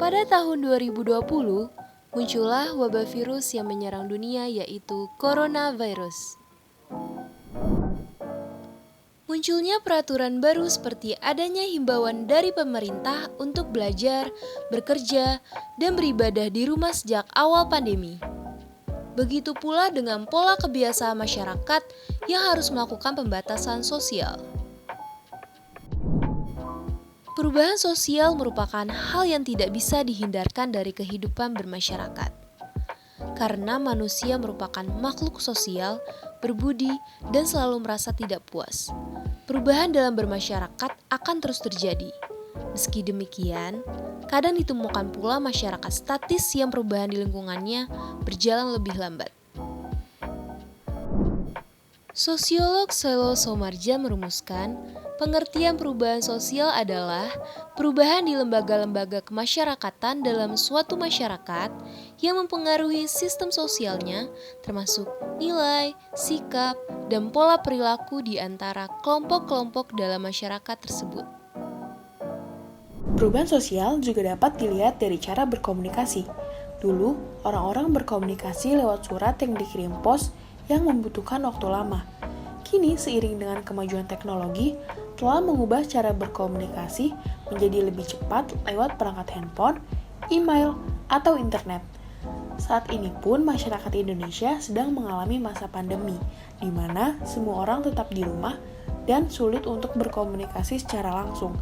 Pada tahun 2020, muncullah wabah virus yang menyerang dunia yaitu coronavirus. Munculnya peraturan baru seperti adanya himbauan dari pemerintah untuk belajar, bekerja, dan beribadah di rumah sejak awal pandemi. Begitu pula dengan pola kebiasaan masyarakat yang harus melakukan pembatasan sosial. Perubahan sosial merupakan hal yang tidak bisa dihindarkan dari kehidupan bermasyarakat. Karena manusia merupakan makhluk sosial, berbudi, dan selalu merasa tidak puas. Perubahan dalam bermasyarakat akan terus terjadi. Meski demikian, kadang ditemukan pula masyarakat statis yang perubahan di lingkungannya berjalan lebih lambat. Sosiolog Selo Soemardja merumuskan, pengertian perubahan sosial adalah perubahan di lembaga-lembaga kemasyarakatan dalam suatu masyarakat yang mempengaruhi sistem sosialnya, termasuk nilai, sikap, dan pola perilaku di antara kelompok-kelompok dalam masyarakat tersebut. Perubahan sosial juga dapat dilihat dari cara berkomunikasi. Dulu, orang-orang berkomunikasi lewat surat yang dikirim pos yang membutuhkan waktu lama. Kini, seiring dengan kemajuan teknologi, telah mengubah cara berkomunikasi menjadi lebih cepat lewat perangkat handphone, email, atau internet. Saat ini pun masyarakat Indonesia sedang mengalami masa pandemi, di mana semua orang tetap di rumah dan sulit untuk berkomunikasi secara langsung.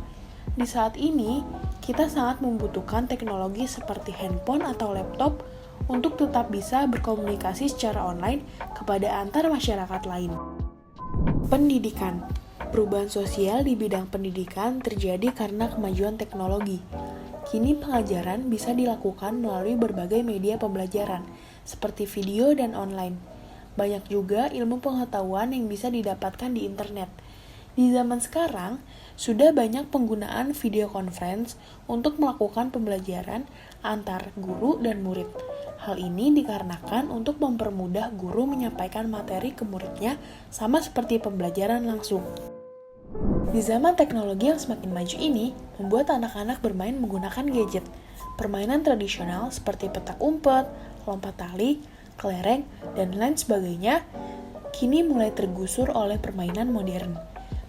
Di saat ini, kita sangat membutuhkan teknologi seperti handphone atau laptop untuk tetap bisa berkomunikasi secara online kepada antar masyarakat lain. Pendidikan. Perubahan sosial di bidang pendidikan terjadi karena kemajuan teknologi. Kini pengajaran bisa dilakukan melalui berbagai media pembelajaran, seperti video dan online. Banyak juga ilmu pengetahuan yang bisa didapatkan di internet. Di zaman sekarang, sudah banyak penggunaan video conference untuk melakukan pembelajaran antar guru dan murid. Hal ini dikarenakan untuk mempermudah guru menyampaikan materi ke muridnya sama seperti pembelajaran langsung. Di zaman teknologi yang semakin maju ini, membuat anak-anak bermain menggunakan gadget. Permainan tradisional seperti petak umpet, lompat tali, kelereng, dan lain sebagainya kini mulai tergusur oleh permainan modern.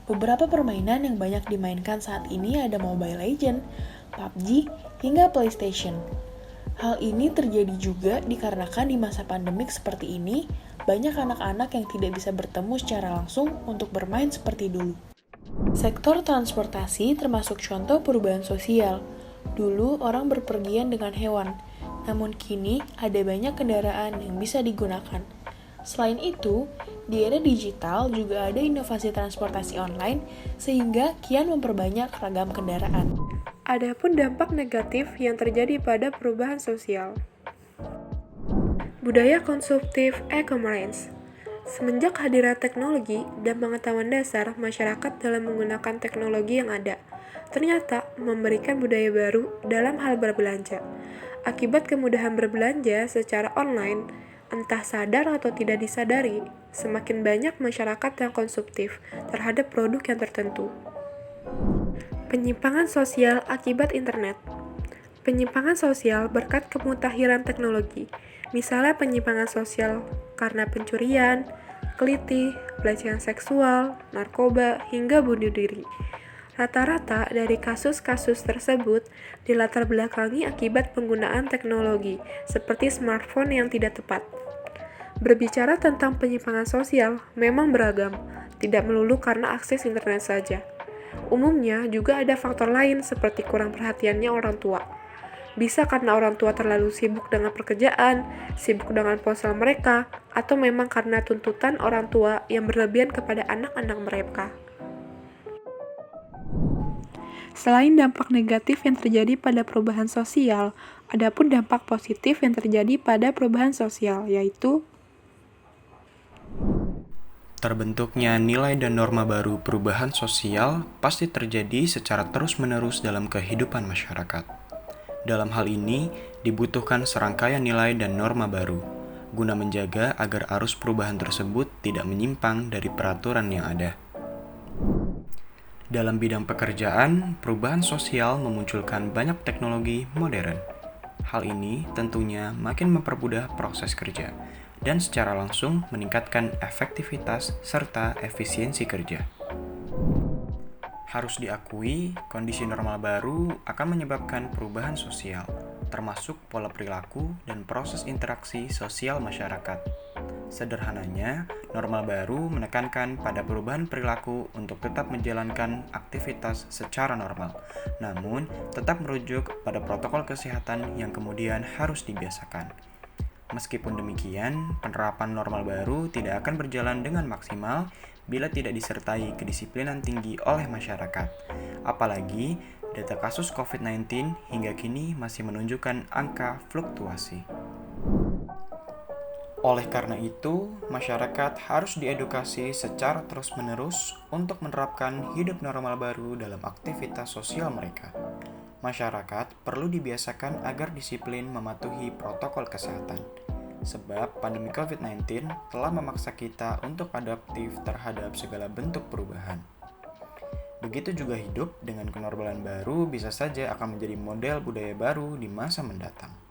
Beberapa permainan yang banyak dimainkan saat ini ada Mobile Legends, PUBG, hingga PlayStation. Hal ini terjadi juga dikarenakan di masa pandemik seperti ini, banyak anak-anak yang tidak bisa bertemu secara langsung untuk bermain seperti dulu. Sektor transportasi termasuk contoh perubahan sosial. Dulu orang berpergian dengan hewan, namun kini ada banyak kendaraan yang bisa digunakan. Selain itu, di era digital juga ada inovasi transportasi online sehingga kian memperbanyak ragam kendaraan. Adapun dampak negatif yang terjadi pada perubahan sosial. Budaya konsumtif e-commerce. Semenjak hadirnya teknologi dan pengetahuan dasar masyarakat dalam menggunakan teknologi yang ada, ternyata memberikan budaya baru dalam hal berbelanja. Akibat kemudahan berbelanja secara online, entah sadar atau tidak disadari, semakin banyak masyarakat yang konsumtif terhadap produk yang tertentu. Penyimpangan sosial akibat internet. Penyimpangan sosial berkat kemutahiran teknologi, misalnya penyimpangan sosial karena pencurian, kelitih, pelecehan seksual, narkoba, hingga bunuh diri. Rata-rata dari kasus-kasus tersebut dilatar belakangi akibat penggunaan teknologi, seperti smartphone yang tidak tepat. Berbicara tentang penyimpangan sosial memang beragam, tidak melulu karena akses internet saja. Umumnya juga ada faktor lain seperti kurang perhatiannya orang tua. Bisa karena orang tua terlalu sibuk dengan pekerjaan, sibuk dengan ponsel mereka, atau memang karena tuntutan orang tua yang berlebihan kepada anak-anak mereka. Selain dampak negatif yang terjadi pada perubahan sosial, ada pun dampak positif yang terjadi pada perubahan sosial, yaitu terbentuknya nilai dan norma baru perubahan sosial pasti terjadi secara terus-menerus dalam kehidupan masyarakat. Dalam hal ini, dibutuhkan serangkaian nilai dan norma baru, guna menjaga agar arus perubahan tersebut tidak menyimpang dari peraturan yang ada. Dalam bidang pekerjaan, perubahan sosial memunculkan banyak teknologi modern. Hal ini tentunya makin mempermudah proses kerja dan secara langsung meningkatkan efektivitas serta efisiensi kerja. Harus diakui, kondisi normal baru akan menyebabkan perubahan sosial, termasuk pola perilaku dan proses interaksi sosial masyarakat. Sederhananya, normal baru menekankan pada perubahan perilaku untuk tetap menjalankan aktivitas secara normal, namun tetap merujuk pada protokol kesehatan yang kemudian harus dibiasakan. Meskipun demikian, penerapan normal baru tidak akan berjalan dengan maksimal bila tidak disertai kedisiplinan tinggi oleh masyarakat. Apalagi, data kasus COVID-19 hingga kini masih menunjukkan angka fluktuasi. Oleh karena itu, masyarakat harus diedukasi secara terus-menerus untuk menerapkan hidup normal baru dalam aktivitas sosial mereka. Masyarakat perlu dibiasakan agar disiplin mematuhi protokol kesehatan, sebab pandemi COVID-19 telah memaksa kita untuk adaptif terhadap segala bentuk perubahan. Begitu juga hidup dengan kenormalan baru bisa saja akan menjadi model budaya baru di masa mendatang.